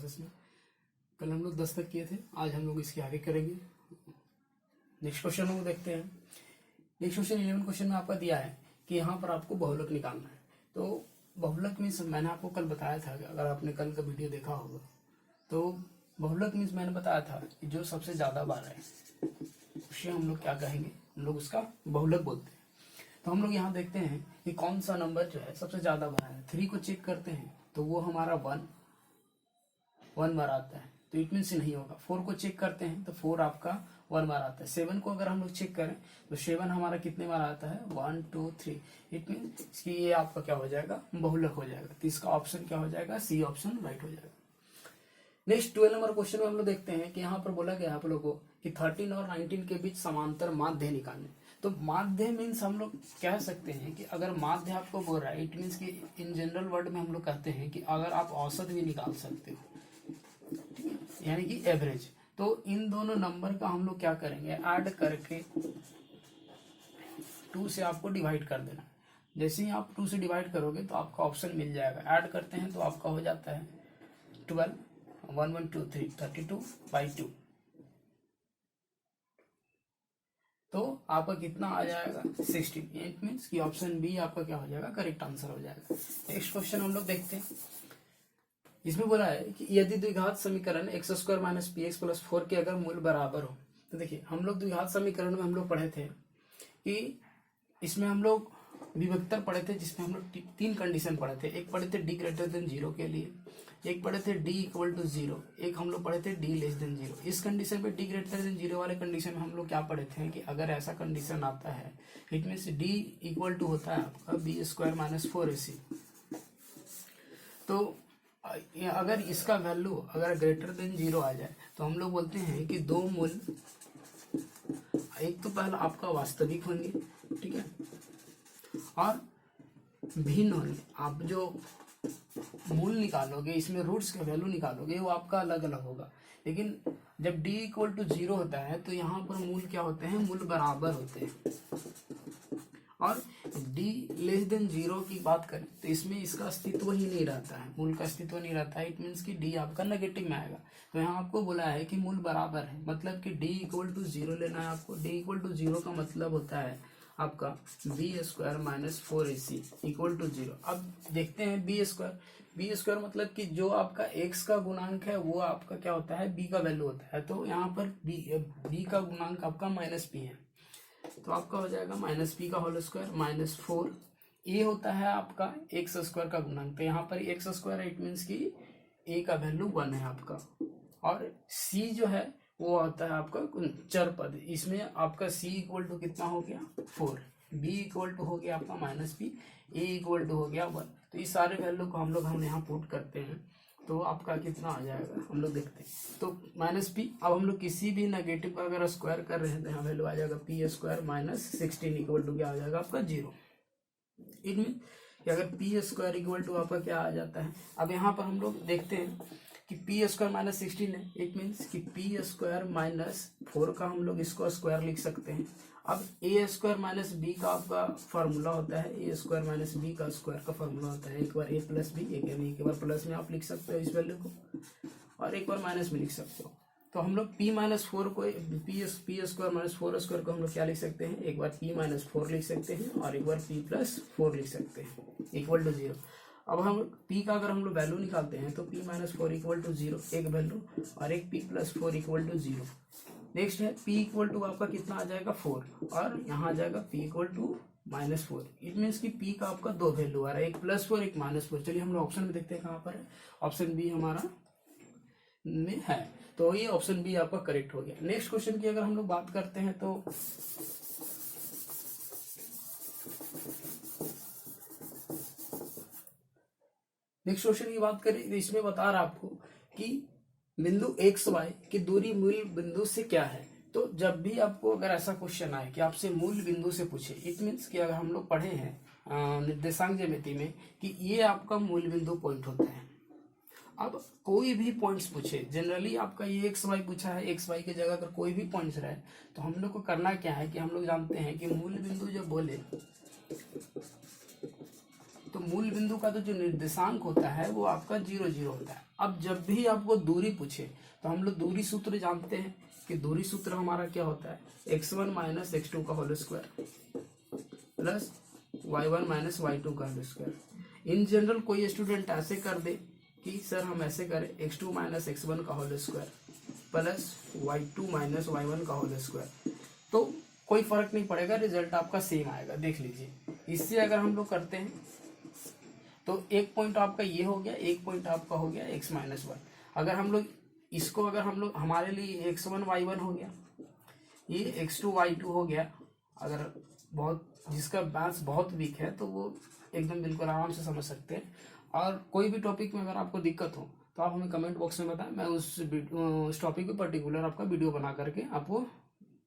Classes में। कल हम लोग 10 तक किए थे, आज हम लोग इसके आगे करेंगे। नेक्स्ट क्वेश्चन हम लोग देखते हैं। नेक्स्ट क्वेश्चन 11 क्वेश्चन में आपका दिया है कि यहाँ पर आपको बहुलक निकालना है। तो बहुलक मीन्स मैंने आपको कल बताया था, अगर आपने कल का वीडियो देखा होगा तो बहुलक मीन्स मैंने बताया था कि जो सबसे ज्यादा बार है उसे हम लोग क्या कहेंगे, हम लोग उसका बहुलक बोलते हैं। तो हम लोग यहाँ देखते हैं कि कौन सा नंबर जो है सबसे ज्यादा बार है। 3 को चेक करते हैं तो वो हमारा 1 बार आता है, तो इट मीन्स नहीं होगा। 4 को चेक करते हैं तो 4 आपका 1 बार आता है। 7 को अगर हम लोग चेक करें तो 7 हमारा कितने बार आता है, 1 2 3। इट मीन्स कि ये आपका क्या हो जाएगा, बहुलक हो जाएगा। तो इसका ऑप्शन क्या हो जाएगा, सी ऑप्शन राइट हो जाएगा। नेक्स्ट 12 नंबर क्वेश्चन में हम लोग देखते हैं कि यहाँ पर बोला गया आप लोगों को कि 13 और 19 के बीच समांतर माध्य निकालने। तो माध्य मीन्स हम लोग कह सकते हैं कि अगर माध्य आपको बोल रहा है, इट मीन्स कि इन जनरल वर्ड में हम लोग कहते हैं कि अगर आप औसत भी निकाल सकते हो, यानी कि एवरेज। तो इन दोनों नंबर का हम लोग क्या करेंगे, ऐड करके 2 से आपको डिवाइड कर देना। जैसे ही आप 2 से डिवाइड करोगे तो आपका ऑप्शन मिल जाएगा। ऐड करते हैं तो आपका हो जाता है 12, 1 1 2 3 32/2। तो आपका कितना आ जाएगा, 16। इट मीन्स कि ऑप्शन बी आपका क्या हो जाएगा, करेक्ट आंसर हो जाएगा। नेक्स्ट क्वेश्चन हम लोग देखते हैं। इसमें बोला है कि यदि द्विघात समीकरण x² - px + 4 के अगर मूल बराबर हो। तो देखिए हम लोग द्विघात समीकरण में हम लोग पढ़े थे कि इसमें हम लोग विभक्तर पढ़े थे, जिसमें हम लोग 3 कंडीशन पढ़े थे। एक पढ़े थे d > 0 के लिए, एक पढ़े थे d = 0, एक हम लोग पढ़े थे d < 0। इस कंडीशन पे d > 0 वाले कंडीशन में हम लोग क्या पढ़े थे कि अगर ऐसा कंडीशन आता है, इट मीन्स d = होता है आपका b² - 4ac। तो अगर इसका वैल्यू अगर ग्रेटर देन 0 आ जाए तो हम लोग बोलते हैं कि दो मूल, एक तो पहला आपका वास्तविक होंगे, ठीक है, और भिन्न होंगे। आप जो मूल निकालोगे, इसमें रूट्स का वैल्यू निकालोगे, वो आपका अलग अलग होगा। लेकिन जब d = 0 होता है तो यहाँ पर मूल क्या होते हैं, मूल बराबर होते हैं। और d < 0 की बात करें तो इसमें इसका अस्तित्व ही नहीं रहता है, मूल का अस्तित्व नहीं रहता है। इट मीन्स कि d आपका नेगेटिव में आएगा। तो यहाँ आपको बोला है कि मूल बराबर है, मतलब कि d = 0 लेना है आपको। d = 0 का मतलब होता है आपका b² - 4ac = 0। अब देखते हैं b² मतलब कि जो आपका x का गुणांक है वो आपका क्या होता है, b का वैल्यू होता है। तो यहाँ पर b का गुणांक आपका -p है, तो आपका हो जाएगा -p का होल स्क्वायर -4। a होता है आपका x² का गुणांक, तो यहाँ पर x², इट मीन्स कि a का वैल्यू 1 है आपका। और c जो है वो आता है आपका चर पद। इसमें आपका c = कितना हो गया, 4, b = हो गया आपका -p, a = हो गया 1। तो इस सारे वैल्यू को हम यहाँ पुट करते हैं तो आपका कितना आ जाएगा, हम लोग देखते हैं। तो -p, अब हम लोग किसी भी नेगेटिव का अगर स्क्वायर कर रहे हैं तो यहाँ वैल्यू आ जाएगा p² - 16 = क्या आ जाएगा आपका 0। इनमें अगर p² = आपका क्या आ जाता है। अब यहाँ पर हम लोग देखते हैं कि p² - 16 है, इट मीन्स कि p² - 4 का हम लोग इसको स्क्वायर लिख सकते हैं। अब a² - b का आपका फार्मूला होता है, a² - b का स्क्वायर का फार्मूला होता है। एक बार a + b, एक बार प्लस में आप लिख सकते हो इस वैल्यू को, और एक बार माइनस में लिख सकते हो। तो हम लोग p - 4 को p² - 4² को हम लोग क्या लिख सकते हैं, एक बार p - 4 लिख सकते हैं और एक बार p + 4 लिख सकते हैं = 0। अब हम p का अगर हम लोग वैल्यू निकालते हैं तो p - 4 = 0 एक वैल्यू, और एक p + 4 = 0। नेक्स्ट है p = आपका कितना आ जाएगा 4, और यहाँ आ जाएगा p = -4। इट मीन्स कि p का आपका 2 वैल्यू आ रहा है, एक +4 एक -4। चलिए हम लोग ऑप्शन में देखते हैं कहाँ पर है। ऑप्शन बी हमारा में है, तो ये ऑप्शन बी आपका करेक्ट हो गया। नेक्स्ट क्वेश्चन की अगर हम लोग बात करते हैं तो नेक्स्ट क्वेश्चन की बात करें तो इसमें बता रहा आपको कि बिंदु XY की दूरी मूल बिंदु से क्या है। तो जब भी आपको अगर ऐसा क्वेश्चन आए कि आपसे मूल बिंदु से पूछे, इट मीन्स कि अगर हम लोग पढ़े हैं निर्देशांक ज्यामिति में कि ये आपका मूल बिंदु पॉइंट होता है। अब कोई भी पॉइंट्स पूछे, जनरली आपका ये XY पूछा है, XY की जगह अगर कोई भी पॉइंट्स रहे तो हम लोग को करना क्या है कि हम लोग जानते हैं कि मूल बिंदु जब बोले तो मूल बिंदु का तो जो निर्देशांक होता है वो आपका 0 0 होता है। अब जब भी आपको दूरी पूछे तो हम लोग दूरी सूत्र जानते हैं कि दूरी सूत्र हमारा क्या होता है, x1 माइनस x2 का whole square plus y1 minus y2 का होल स्क्वायर। इन जनरल कोई स्टूडेंट ऐसे कर दे कि सर हम ऐसे करें x2 माइनस x1 का whole square plus y2 minus y1 का होल स्क्वायर, तो कोई फर्क नहीं पड़ेगा, रिजल्ट आपका सेम आएगा। देख लीजिए, इससे अगर हम लोग करते हैं तो एक पॉइंट आपका ये हो गया, एक पॉइंट आपका हो गया x माइनस वन। अगर हम लोग इसको अगर हम लोग हमारे लिए x1 y1 हो गया, ये x2 y2 हो गया। अगर बहुत जिसका मैथ्स बहुत वीक है तो वो एकदम बिल्कुल आराम से समझ सकते हैं। और कोई भी टॉपिक में अगर आपको दिक्कत हो तो आप हमें कमेंट बॉक्स में बताएं, मैं उस टॉपिक पे पर्टिकुलर आपका वीडियो बना करके आपको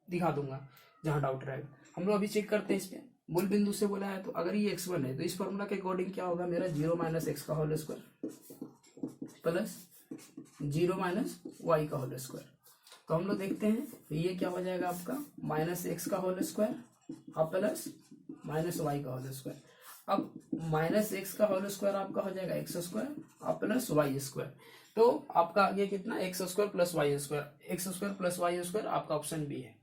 दिखा दूंगा जहाँ डाउट रहेगा। हम लोग अभी चेक करते हैं इस पे मूल बिंदु से बोला है, तो अगर ये x1 है तो इस फॉर्मूला के अकॉर्डिंग क्या होगा, मेरा 0 माइनस एक्स का whole square plus 0 minus y का होल स्क्वायर। तो हम लोग देखते हैं तो ये क्या हो जाएगा आपका माइनस एक्स का होल स्क्वायर और प्लस माइनस वाई का होल स्क्वायर। अब माइनस एक्स का होल स्क्वायर आपका हो जाएगा एक्स स्क्वायर और प्लस वाई स्क्वायर। तो आपका आगे कितना, x square plus y square, x square plus y square आपका ऑप्शन बी है।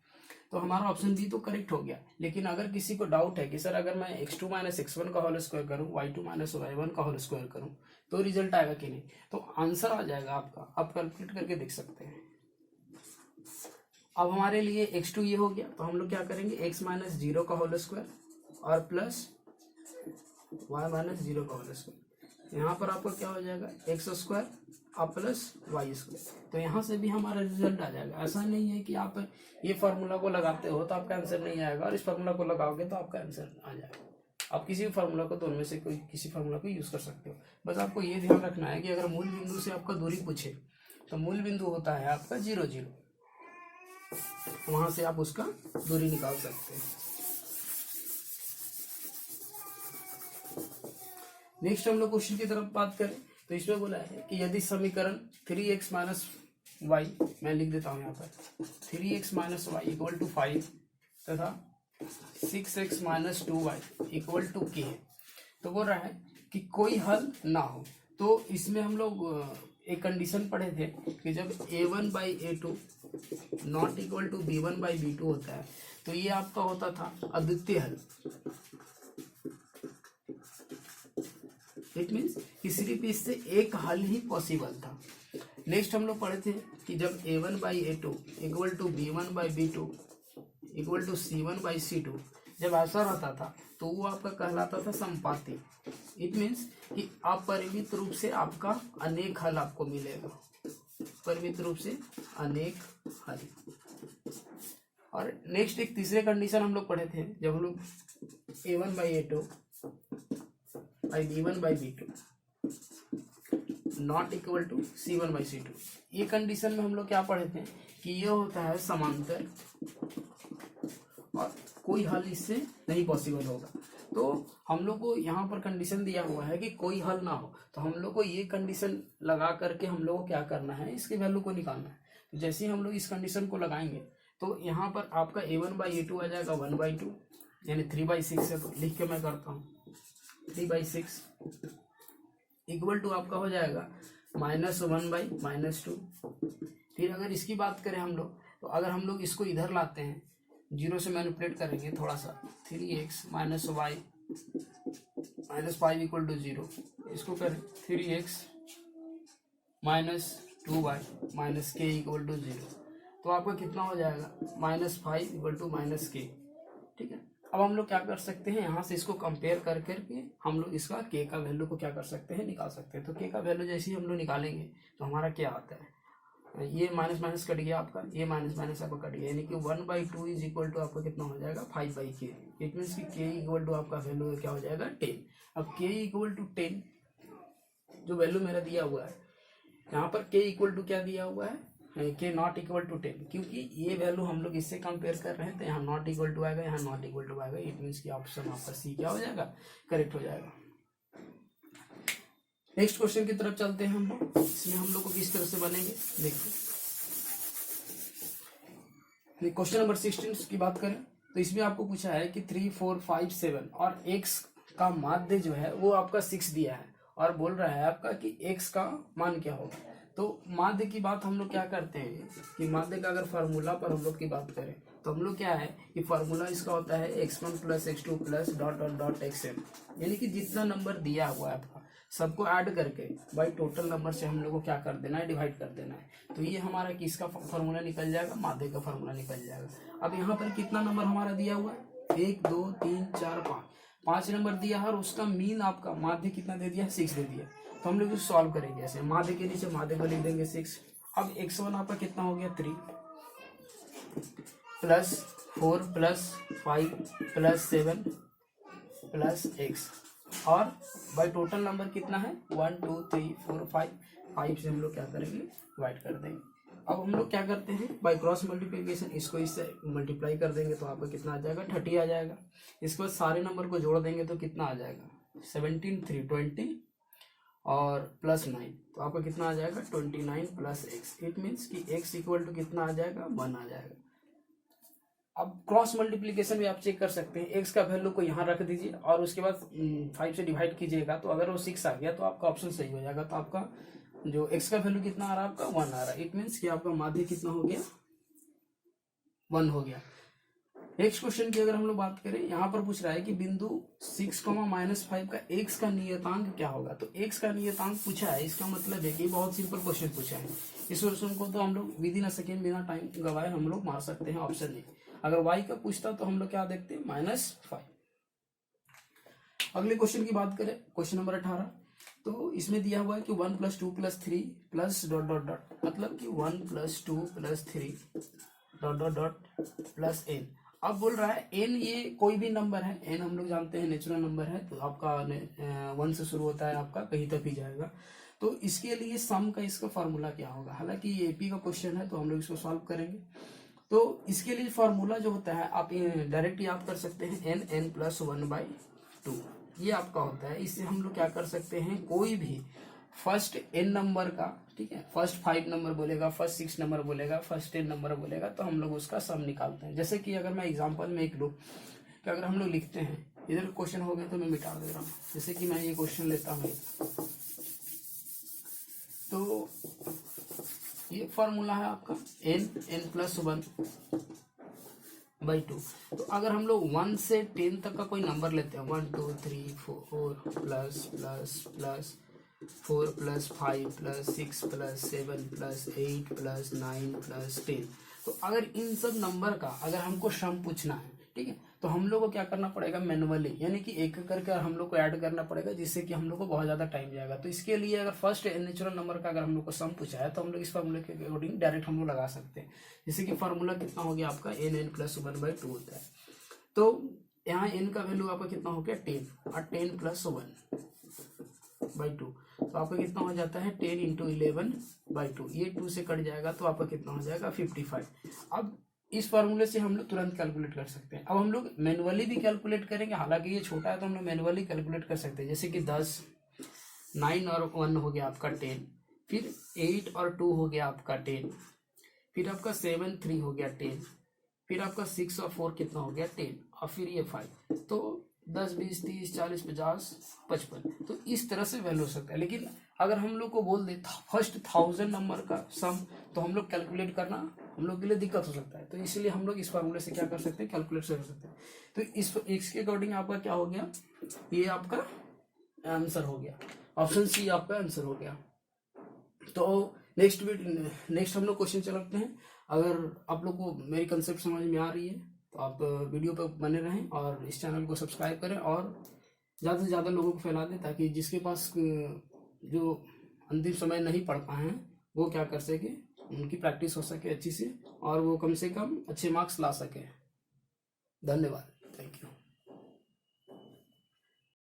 तो हमारा ऑप्शन बी तो करेक्ट हो गया। लेकिन अगर किसी को डाउट है कि सर अगर मैं x2 माइनस x1 का होल स्क्वायर करूँ, y2 माइनस y1 का होल स्क्वायर करूँ तो रिजल्ट आएगा कि नहीं, तो आंसर आ जाएगा आपका, आप कैलकुलेट करके देख सकते हैं। अब हमारे लिए x2 ये हो गया, तो हम लोग क्या करेंगे, x माइनस 0 का होल स्क्वायर और प्लस y माइनस 0 का होल स्क्वायर। यहाँ पर आपको क्या हो जाएगा, एक्स स्क्वायर और प्लस वाई स्क्वायर। तो यहाँ से भी हमारा रिजल्ट आ जाएगा। ऐसा नहीं है कि आप ये फार्मूला को लगाते हो तो आपका आंसर नहीं आएगा और इस फार्मूला को लगाओगे तो आपका आंसर आ जाएगा। आप किसी भी फार्मूला को, दोनों में से कोई किसी फार्मूला को यूज कर सकते हो। बस आपको ये ध्यान रखना है कि अगर मूल बिंदु से आपका दूरी पूछे तो मूल बिंदु होता है आपका 0 0, वहां से आप उसका दूरी निकाल सकते हैं। नेक्स्ट हम लोग क्वेश्चन की तरफ बात करें तो इसमें बोला है कि यदि समीकरण 3x माइनस वाई, मैं लिख देता हूं यहाँ पर 3x minus Y equal to 5 तथा 6x minus 2y equal to k, तो बोल रहा है कि कोई हल ना हो। तो इसमें हम लोग एक कंडीशन पढ़े थे कि जब a1 by a2 not equal to b1 by b2 होता है तो ये आपका होता था अद्वितीय हल। इट मीन्स कि सिर्फ इससे एक हल ही पॉसिबल था। नेक्स्ट हम लोग पढ़े थे कि जब a1 by a2 equal to b1 by b2 equal to c1 by c2, जब ऐसा रहता था तो वो आपका कहलाता था संपाती। इट मीन्स कि अपरिमित रूप से आपका अनेक हल आपको मिलेगा, परिमित रूप से अनेक हल। और नेक्स्ट एक तीसरे कंडीशन हम लोग पढ़े थे जब हम लोग a1 by a2 by b1 by b2 not equal to c1 by c2, ये कंडीशन में हम लोग क्या पढ़े थे कि ये होता है समांतर और कोई हल इससे नहीं पॉसिबल होगा। तो हम लोग को यहाँ पर कंडीशन दिया हुआ है कि कोई हल ना हो, तो हम लोग को ये कंडीशन लगा करके हम लोग को क्या करना है, इसके वैल्यू को निकालना है। तो जैसे ही हम लोग इस कंडीशन को लगाएंगे तो यहाँ पर आपका a1 बाई a2 आ जाएगा 1/2 यानी 3/6 है। तो लिख के मैं करता हूँ 3/6 इक्वल टू आपका हो जाएगा -1 बाई -2। फिर अगर इसकी बात करें हम लोग तो अगर हम लोग इसको इधर लाते हैं, 0 से मैनिपुलेट करेंगे थोड़ा सा, 3x minus y minus 5 equal to 0, इसको करें 3x minus 2y minus k equal to 0, तो आपका कितना हो जाएगा -5 इक्वल टू माइनस k। ठीक है, अब हम लोग क्या कर सकते हैं, यहाँ से इसको कंपेयर कर करके हम लोग इसका k का वैल्यू को क्या कर सकते हैं, निकाल सकते हैं। तो k का वैल्यू जैसे ही हम लोग निकालेंगे तो हमारा क्या आता है, ये माइनस माइनस कट गया आपका, ये माइनस माइनस आपका कट गया, यानी कि 1/2 इज इक्वल टू आपका कितना हो जाएगा 5/k। इट मीन्स कि k इक्वल टू आपका वैल्यू क्या हो जाएगा 10। अब k इक्वल टू 10 जो वैल्यू मेरा दिया हुआ है, यहाँ पर k इक्वल टू क्या दिया हुआ है, k नॉट इक्वल टू 10, क्योंकि ये वैल्यू हम लोग इससे कंपेयर कर रहे हैं तो यहाँ नॉट इक्वल टू आएगा, यहाँ नॉट इक्वल टू आएगा। इट मीन्स कि ऑप्शन आपका सी क्या हो जाएगा, करेक्ट हो जाएगा। नेक्स्ट क्वेश्चन की तरफ चलते हैं हम लोग, इसमें हम लोग को किस तरह से बनेंगे देखते हैं। क्वेश्चन नंबर 16 की बात करें तो इसमें आपको पूछा है कि 3 4 5 7 और x का माध्य जो है वो आपका 6 दिया है और बोल रहा है आपका कि x का मान क्या होगा। तो माध्य की बात हम लोग क्या करते हैं कि माध्य का अगर फार्मूला पर हम लोग की बात करें तो हम लोग क्या है कि फार्मूला इसका होता है x1 plus x2 plus dot dot dot xn, यानी कि जितना नंबर दिया हुआ है आपका सबको ऐड करके बाई टोटल नंबर से हम लोग को क्या कर देना है, डिवाइड कर देना है। तो ये हमारा किसका फार्मूला निकल जाएगा, माध्य का फार्मूला निकल जाएगा। अब यहाँ पर कितना नंबर हमारा दिया हुआ है, 1 2 3 4 5, 5 नंबर दिया है और उसका मीन आपका माध्य कितना दे दिया, 6 दे दिया। तो हम लोग इसे सॉल्व करेंगे ऐसे, माध्य के नीचे माध्य को लिख देंगे 6। अब x1 आपका कितना हो गया 3 plus 4 plus 5 plus 7 plus x, और बाई टोटल नंबर कितना है 1 2 3 4 5 से हम लोग क्या करेंगे, डिवाइड कर देंगे। अब हम लोग क्या करते हैं बाई क्रॉस मल्टीप्लिकेशन, इसको इससे मल्टीप्लाई कर देंगे तो आपका कितना आ जाएगा 30 आ जाएगा। इसके बाद सारे नंबर को जोड़ देंगे तो कितना आ जाएगा 17 3 20 और प्लस 9, तो आपका कितना आ जाएगा 29 प्लस x। इट मीन्स कि x इक्वल टू कितना आ जाएगा 1 आ जाएगा। अब क्रॉस मल्टीप्लिकेशन भी आप चेक कर सकते हैं, x का वैल्यू को यहाँ रख दीजिए और उसके बाद 5 से डिवाइड कीजिएगा, तो अगर वो 6 आ गया तो आपका ऑप्शन सही हो जाएगा। तो आपका जो x का वैल्यू कितना आ रहा है आपका 1 आ रहा है। इट मीन्स कि आपका माध्य कितना हो गया 1 हो गया। नेक्स्ट क्वेश्चन की अगर हम लोग बात करें, यहाँ पर पूछ रहा है कि बिंदु 6, -5 का x का नियतांक क्या होगा। तो x का नियतांक पूछा है, इसका मतलब है कि बहुत सिंपल क्वेश्चन पूछा है। इस क्वेश्चन को तो हम लोग विद इन अ सेकेंड बिना टाइम गवाए हम लोग मार सकते हैं ऑप्शन ए। अगर y का पूछता तो हम लोग क्या देखते हैं -5। अगले क्वेश्चन की बात करें, क्वेश्चन नंबर 18, तो इसमें दिया हुआ है कि 1 + 2 + 3 प्लस डॉट डॉट डॉट, मतलब कि 1 + 2 + 3 dot dot dot plus n। अब बोल रहा है n ये कोई भी नंबर है, n हम लोग जानते हैं नेचुरल नंबर है, तो आपका 1 से शुरू होता है, आपका कहीं तक भी जाएगा। तो इसके लिए सम का इसका फार्मूला क्या होगा। हालांकि ये एपी का क्वेश्चन है तो हम लोग इसको सॉल्व करेंगे। तो इसके लिए फार्मूला जो होता है आप डायरेक्ट याद कर सकते हैं, n + 1/2 ये आपका होता है। इससे हम लोग क्या कर सकते हैं, कोई भी फर्स्ट n नंबर का, ठीक है, फर्स्ट 5 नंबर बोलेगा, फर्स्ट 6 नंबर बोलेगा, फर्स्ट 10 नंबर बोलेगा, तो हम लोग उसका सम निकालते हैं। जैसे कि अगर मैं एग्जांपल में एक लूँ कि अगर हम लोग लिखते हैं, इधर क्वेश्चन हो गया तो मैं मिटा दे रहा हूँ। जैसे कि मैं ये क्वेश्चन लेता हूँ, तो ये फॉर्मूला है आपका n + 1/2। तो अगर हम लोग 1 से 10 तक का कोई नंबर लेते हैं, 1 2 3 4 प्लस प्लस प्लस 4 + 5 + 6 + 7 + 8 + 9 + 10, तो अगर इन सब नंबर का अगर हमको सम पूछना है, ठीक है, तो हम लोग को क्या करना पड़ेगा मैनुअली, यानी कि एक करके हम लोग को ऐड करना पड़ेगा, जिससे कि हम लोग को बहुत ज्यादा टाइम जाएगा। तो इसके लिए अगर फर्स्ट नेचुरल नंबर का अगर हम लोग को सम पूछा है तो हम लोग इस फार्मूले के अकॉर्डिंग डायरेक्ट हम लोग लगा सकते हैं। जैसे कि फार्मूला कितना हो गया आपका n + 1/2 होता है। तो यहाँ n का वैल्यू आपका कितना हो गया 10, और 10 + 1/2, तो आपका कितना हो जाता है 10 × 11/2। ये 2 से कट जाएगा तो आपका कितना हो जाएगा 55। अब इस फार्मूले से हम लोग तुरंत कैलकुलेट कर सकते हैं। अब हम लोग मैनुअली भी कैलकुलेट करेंगे, हालांकि ये छोटा है तो हम लोग मैनुअली कैलकुलेट कर सकते हैं। जैसे कि 10, 9 और 1 हो गया आपका 10, फिर 8 और 2 हो गया आपका 10, फिर आपका 7 3 हो गया 10, फिर आपका 6 और 4 कितना हो गया 10, और फिर ये 5, तो 10 20 30 40 50 55। तो इस तरह से वैल्यू हो सकता है। लेकिन अगर हम लोग को बोल दे फर्स्ट 1000 नंबर का सम, तो हम लोग कैलकुलेट करना हम लोग के लिए दिक्कत हो सकता है। तो इसलिए हम लोग इस फार्मूले से क्या कर सकते हैं, कैलकुलेट कर सकते हैं। तो इसके अकॉर्डिंग आपका क्या हो गया, ये आपका आंसर हो गया, ऑप्शन सी आपका आंसर हो गया। तो नेक्स्ट हम लोग क्वेश्चन चलाते हैं। अगर आप लोग को मेरी कंसेप्ट समझ में आ रही है तो आप वीडियो पर बने रहें और इस चैनल को सब्सक्राइब करें और ज़्यादा से ज़्यादा लोगों को फैला दें, ताकि जिसके पास जो अंतिम समय नहीं पढ़ पाए हैं वो क्या कर सके, उनकी प्रैक्टिस हो सके अच्छी से और वो कम से कम अच्छे मार्क्स ला सके। धन्यवाद, थैंक यू।